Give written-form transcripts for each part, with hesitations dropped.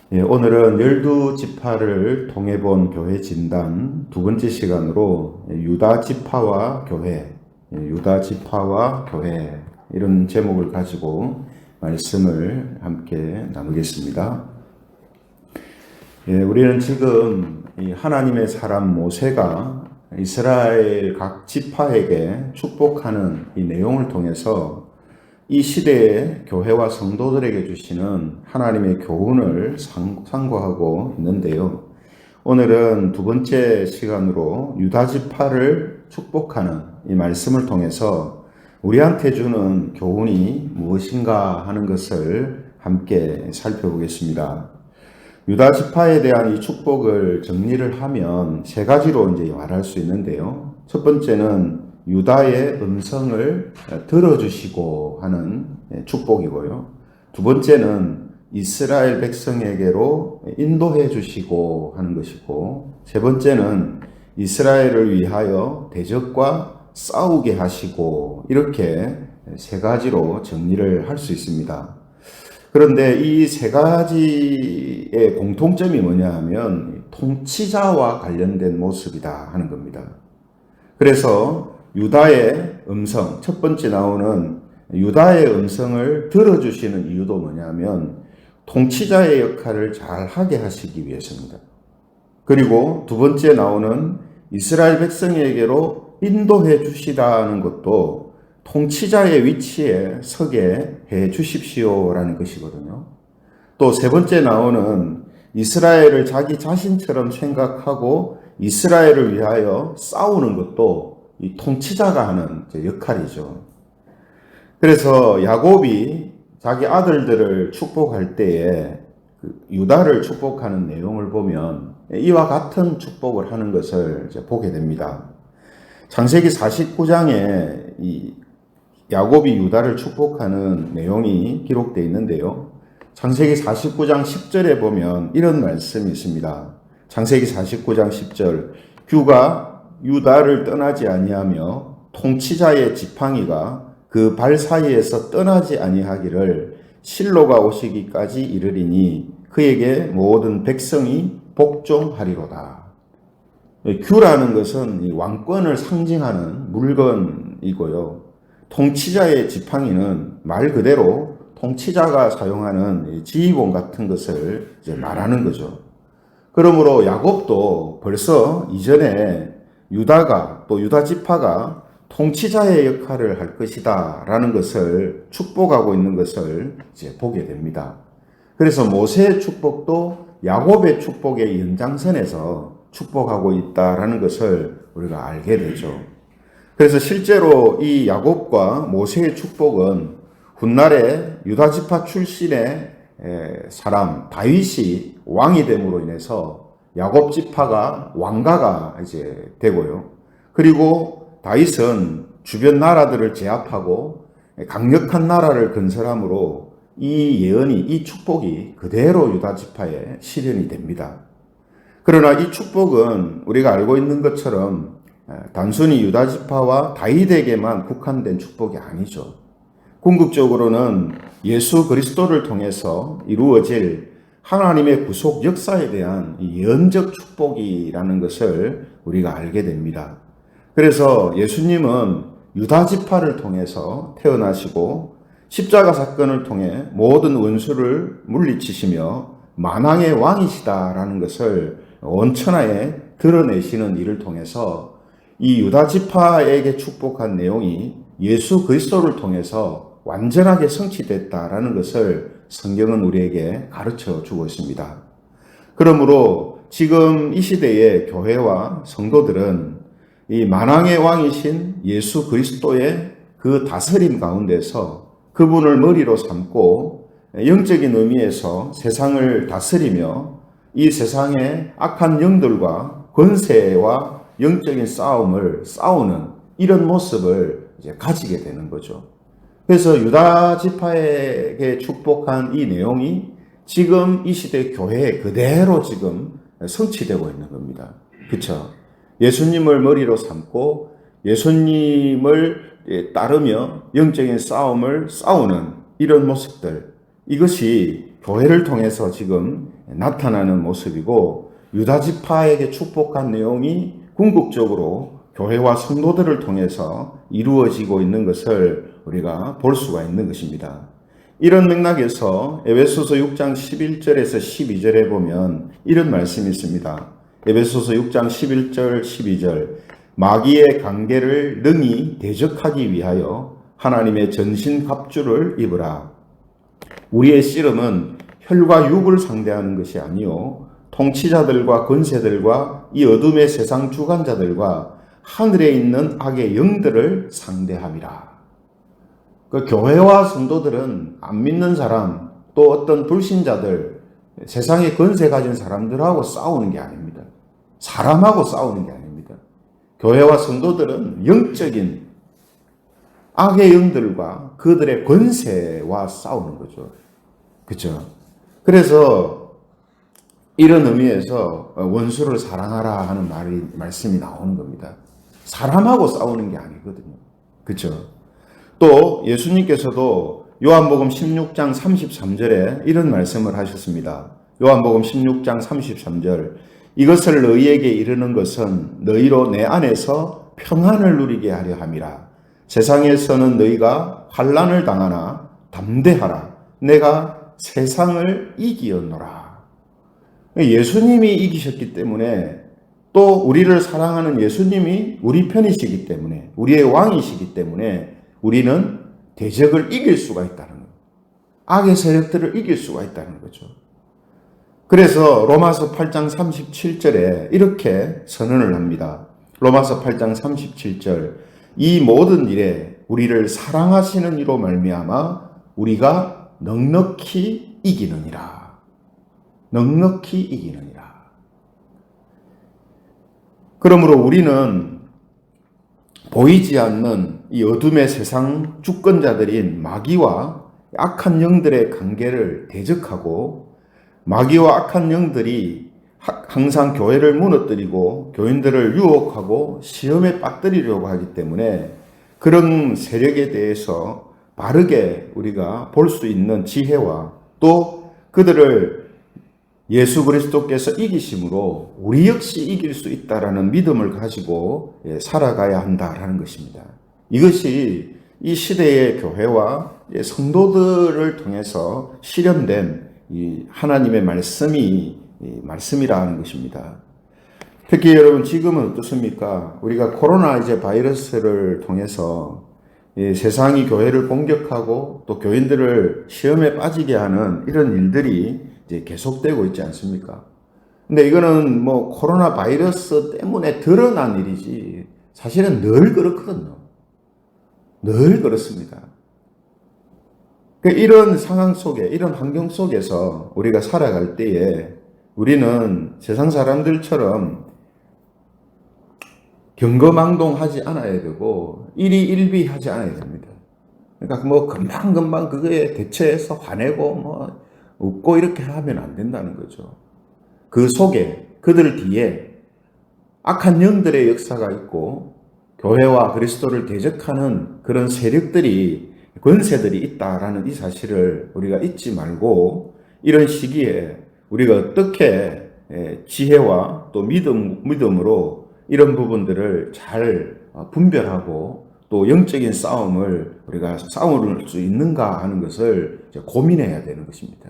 오늘은 열두 지파를 통해 본 교회 진단 두 번째 시간으로 유다 지파와 교회, 유다 지파와 교회 이런 제목을 가지고 말씀을 함께 나누겠습니다. 우리는 지금 이 하나님의 사람 모세가 이스라엘 각 지파에게 축복하는 이 내용을 통해서 이 시대의 교회와 성도들에게 주시는 하나님의 교훈을 상고하고 있는데요. 오늘은 두 번째 시간으로 유다 지파를 축복하는 이 말씀을 통해서 우리한테 주는 교훈이 무엇인가 하는 것을 함께 살펴보겠습니다. 유다 지파에 대한 이 축복을 정리를 하면 세 가지로 이제 말할 수 있는데요. 첫 번째는 유다의 음성을 들어주시고 하는 축복이고요. 두 번째는 이스라엘 백성에게로 인도해 주시고 하는 것이고, 세 번째는 이스라엘을 위하여 대적과 싸우게 하시고, 이렇게 세 가지로 정리를 할 수 있습니다. 그런데 이 세 가지의 공통점이 뭐냐 하면 통치자와 관련된 모습이다 하는 겁니다. 그래서 유다의 음성, 첫 번째 나오는 유다의 음성을 들어주시는 이유도 뭐냐면 통치자의 역할을 잘 하게 하시기 위해서입니다. 그리고 두 번째 나오는 이스라엘 백성에게로 인도해 주시다는 것도 통치자의 위치에 서게 해 주십시오라는 것이거든요. 또 세 번째 나오는 이스라엘을 자기 자신처럼 생각하고 이스라엘을 위하여 싸우는 것도 이 통치자가 하는 역할이죠. 그래서 야곱이 자기 아들들을 축복할 때에 유다를 축복하는 내용을 보면 이와 같은 축복을 하는 것을 보게 됩니다. 창세기 49장에 이 야곱이 유다를 축복하는 내용이 기록되어 있는데요. 창세기 49장 10절에 보면 이런 말씀이 있습니다. 창세기 49장 10절, 규가 유다를 떠나지 아니하며 통치자의 지팡이가 그 발 사이에서 떠나지 아니하기를 실로가 오시기까지 이르리니 그에게 모든 백성이 복종하리로다. 규라는 것은 왕권을 상징하는 물건이고요. 통치자의 지팡이는 말 그대로 통치자가 사용하는 지휘봉 같은 것을 말하는 거죠. 그러므로 야곱도 벌써 이전에 유다가 또 유다 지파가 통치자의 역할을 할 것이다 라는 것을 축복하고 있는 것을 보게 됩니다. 그래서 모세의 축복도 야곱의 축복의 연장선에서 축복하고 있다라는 것을 우리가 알게 되죠. 그래서 실제로 이 야곱과 모세의 축복은 훗날에 유다 지파 출신의 사람 다윗이 왕이 됨으로 인해서 야곱 지파가 왕가가 이제 되고요. 그리고 다윗은 주변 나라들을 제압하고 강력한 나라를 건설함으로 이 예언이, 이 축복이 그대로 유다 지파에 실현이 됩니다. 그러나 이 축복은 우리가 알고 있는 것처럼 단순히 유다 지파와 다윗에게만 국한된 축복이 아니죠. 궁극적으로는 예수 그리스도를 통해서 이루어질 하나님의 구속 역사에 대한 예언적 축복이라는 것을 우리가 알게 됩니다. 그래서 예수님은 유다 지파를 통해서 태어나시고 십자가 사건을 통해 모든 원수를 물리치시며 만왕의 왕이시다라는 것을 온천하에 드러내시는 일을 통해서 이 유다 지파에게 축복한 내용이 예수 그리스도를 통해서 완전하게 성취됐다라는 것을 성경은 우리에게 가르쳐 주고 있습니다. 그러므로 지금 이 시대의 교회와 성도들은 이 만왕의 왕이신 예수 그리스도의 그 다스림 가운데서 그분을 머리로 삼고 영적인 의미에서 세상을 다스리며 이 세상의 악한 영들과 권세와 영적인 싸움을 싸우는 이런 모습을 이제 가지게 되는 거죠. 그래서 유다 지파에게 축복한 이 내용이 지금 이 시대 교회에 그대로 지금 성취되고 있는 겁니다. 그렇죠? 예수님을 머리로 삼고 예수님을 따르며 영적인 싸움을 싸우는 이런 모습들, 이것이 교회를 통해서 지금 나타나는 모습이고, 유다 지파에게 축복한 내용이 궁극적으로 교회와 성도들을 통해서 이루어지고 있는 것을 우리가 볼 수가 있는 것입니다. 이런 맥락에서 에베소서 6장 11절에서 12절에 보면 이런 말씀이 있습니다. 에베소서 6장 11절 12절, 마귀의 관계를 능히 대적하기 위하여 하나님의 전신 갑주를 입으라. 우리의 씨름은 혈과 육을 상대하는 것이 아니요 통치자들과 권세들과 이 어둠의 세상 주관자들과 하늘에 있는 악의 영들을 상대함이라. 그 교회와 성도들은 안 믿는 사람, 또 어떤 불신자들, 세상에 권세 가진 사람들하고 싸우는 게 아닙니다. 사람하고 싸우는 게 아닙니다. 교회와 성도들은 영적인 악의 영들과 그들의 권세와 싸우는 거죠. 그렇죠? 그래서 이런 의미에서 원수를 사랑하라 하는 말씀이 나오는 겁니다. 사람하고 싸우는 게 아니거든요. 그렇죠? 또 예수님께서도 요한복음 16장 33절에 이런 말씀을 하셨습니다. 요한복음 16장 33절, 이것을 너희에게 이르는 것은 너희로 내 안에서 평안을 누리게 하려 함이라. 세상에서는 너희가 환난을 당하나 담대하라. 내가 세상을 이기었노라. 예수님이 이기셨기 때문에, 또 우리를 사랑하는 예수님이 우리 편이시기 때문에, 우리의 왕이시기 때문에 우리는 대적을 이길 수가 있다는 거예요. 악의 세력들을 이길 수가 있다는 거죠. 그래서 로마서 8장 37절에 이렇게 선언을 합니다. 로마서 8장 37절, 이 모든 일에 우리를 사랑하시는 이로 말미암아 우리가 넉넉히 이기느니라. 넉넉히 이기느니라. 그러므로 우리는 보이지 않는 이 어둠의 세상 주권자들인 마귀와 악한 영들의 관계를 대적하고, 마귀와 악한 영들이 항상 교회를 무너뜨리고 교인들을 유혹하고 시험에 빠뜨리려고 하기 때문에 그런 세력에 대해서 바르게 우리가 볼 수 있는 지혜와, 또 그들을 예수 그리스도께서 이기심으로 우리 역시 이길 수 있다라는 믿음을 가지고 살아가야 한다라는 것입니다. 이것이 이 시대의 교회와 성도들을 통해서 실현된 이 하나님의 말씀이라는 것입니다. 특히 여러분, 지금은 어떻습니까? 우리가 코로나 바이러스를 통해서 세상이 교회를 공격하고 또 교인들을 시험에 빠지게 하는 이런 일들이 이제 계속되고 있지 않습니까? 근데 이거는 뭐 코로나 바이러스 때문에 드러난 일이지 사실은 늘 그렇거든요. 늘 그렇습니다. 이런 상황 속에, 이런 환경 속에서 우리가 살아갈 때에 우리는 세상 사람들처럼 경거망동하지 않아야 되고 일희일비하지 않아야 됩니다. 그러니까 뭐 금방금방 그거에 대처해서 화내고 뭐 웃고 이렇게 하면 안 된다는 거죠. 그 속에, 그들 뒤에 악한 영들의 역사가 있고 교회와 그리스도를 대적하는 그런 세력들이, 권세들이 있다라는 이 사실을 우리가 잊지 말고, 이런 시기에 우리가 어떻게 지혜와 또 믿음으로 이런 부분들을 잘 분별하고 또 영적인 싸움을 우리가 싸울 수 있는가 하는 것을 고민해야 되는 것입니다.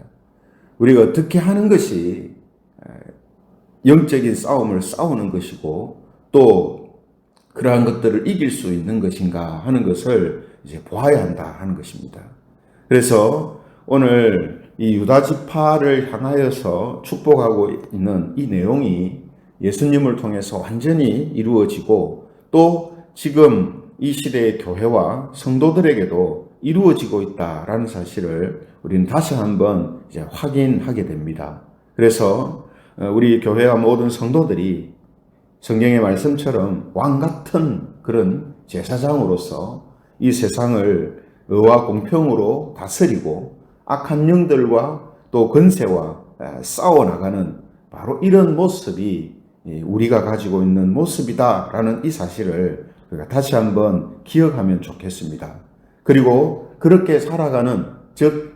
우리가 어떻게 하는 것이 영적인 싸움을 싸우는 것이고 또 그러한 것들을 이길 수 있는 것인가 하는 것을 이제 보아야 한다 하는 것입니다. 그래서 오늘 이 유다 지파를 향하여서 축복하고 있는 이 내용이 예수님을 통해서 완전히 이루어지고, 또 지금 이 시대의 교회와 성도들에게도 이루어지고 있다라는 사실을 우리는 다시 한번 이제 확인하게 됩니다. 그래서 우리 교회와 모든 성도들이 성경의 말씀처럼 왕 같은 그런 제사장으로서 이 세상을 의와 공평으로 다스리고 악한 영들과 또 권세와 싸워나가는 바로 이런 모습이 우리가 가지고 있는 모습이다라는 이 사실을 우리가 다시 한번 기억하면 좋겠습니다. 그리고 그렇게 살아가는, 즉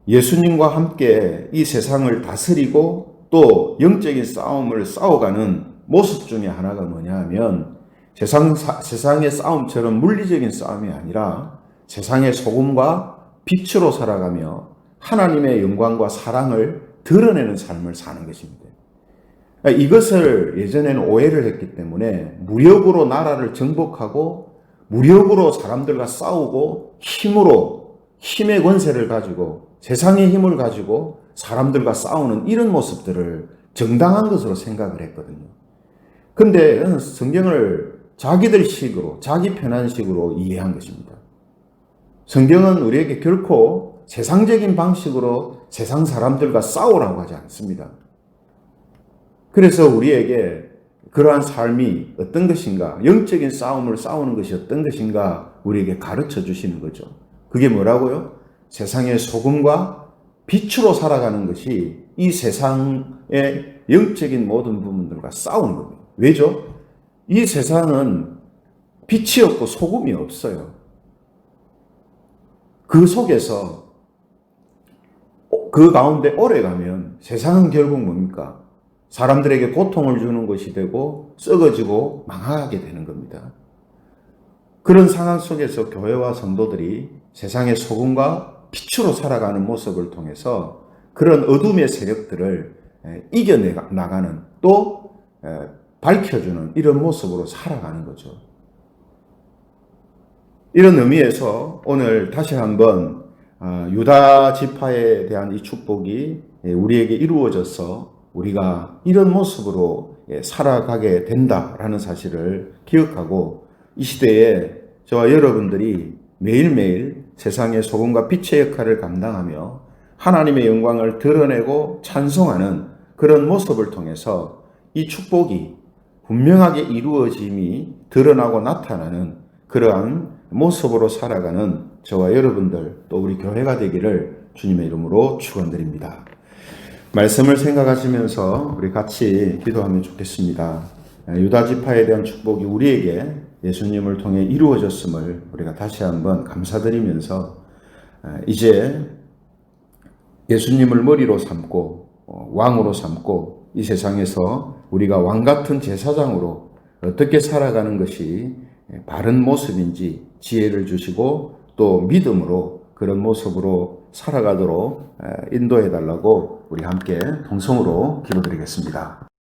예수님과 함께 이 세상을 다스리고 또 영적인 싸움을 싸워가는 모습 중에 하나가 뭐냐 하면 세상의 싸움처럼 물리적인 싸움이 아니라 세상의 소금과 빛으로 살아가며 하나님의 영광과 사랑을 드러내는 삶을 사는 것입니다. 이것을 예전에는 오해를 했기 때문에 무력으로 나라를 정복하고 무력으로 사람들과 싸우고 힘의 권세를 가지고 세상의 힘을 가지고 사람들과 싸우는 이런 모습들을 정당한 것으로 생각을 했거든요. 근데 성경을 자기들 식으로 자기 편한 식으로 이해한 것입니다. 성경은 우리에게 결코 세상적인 방식으로 세상 사람들과 싸우라고 하지 않습니다. 그래서 우리에게 그러한 삶이 어떤 것인가, 영적인 싸움을 싸우는 것이 어떤 것인가 우리에게 가르쳐 주시는 거죠. 그게 뭐라고요? 세상의 소금과 빛으로 살아가는 것이 이 세상의 영적인 모든 부분들과 싸우는 겁니다. 왜죠? 이 세상은 빛이 없고 소금이 없어요. 그 속에서 그 가운데 오래 가면 세상은 결국 뭡니까? 사람들에게 고통을 주는 것이 되고 썩어지고 망하게 되는 겁니다. 그런 상황 속에서 교회와 성도들이 세상의 소금과 빛으로 살아가는 모습을 통해서 그런 어둠의 세력들을 이겨나가는 또 밝혀주는 이런 모습으로 살아가는 거죠. 이런 의미에서 오늘 다시 한번 유다 지파에 대한 이 축복이 우리에게 이루어져서 우리가 이런 모습으로 살아가게 된다라는 사실을 기억하고 이 시대에 저와 여러분들이 매일매일 세상의 소금과 빛의 역할을 감당하며 하나님의 영광을 드러내고 찬송하는 그런 모습을 통해서 이 축복이 분명하게 이루어짐이 드러나고 나타나는 그러한 모습으로 살아가는 저와 여러분들 또 우리 교회가 되기를 주님의 이름으로 축원드립니다. 말씀을 생각하시면서 우리 같이 기도하면 좋겠습니다. 유다 지파에 대한 축복이 우리에게 예수님을 통해 이루어졌음을 우리가 다시 한번 감사드리면서 이제 예수님을 머리로 삼고 왕으로 삼고 이 세상에서 우리가 왕 같은 제사장으로 어떻게 살아가는 것이 바른 모습인지 지혜를 주시고 또 믿음으로 그런 모습으로 살아가도록 인도해 달라고 우리 함께 동성으로 기도드리겠습니다.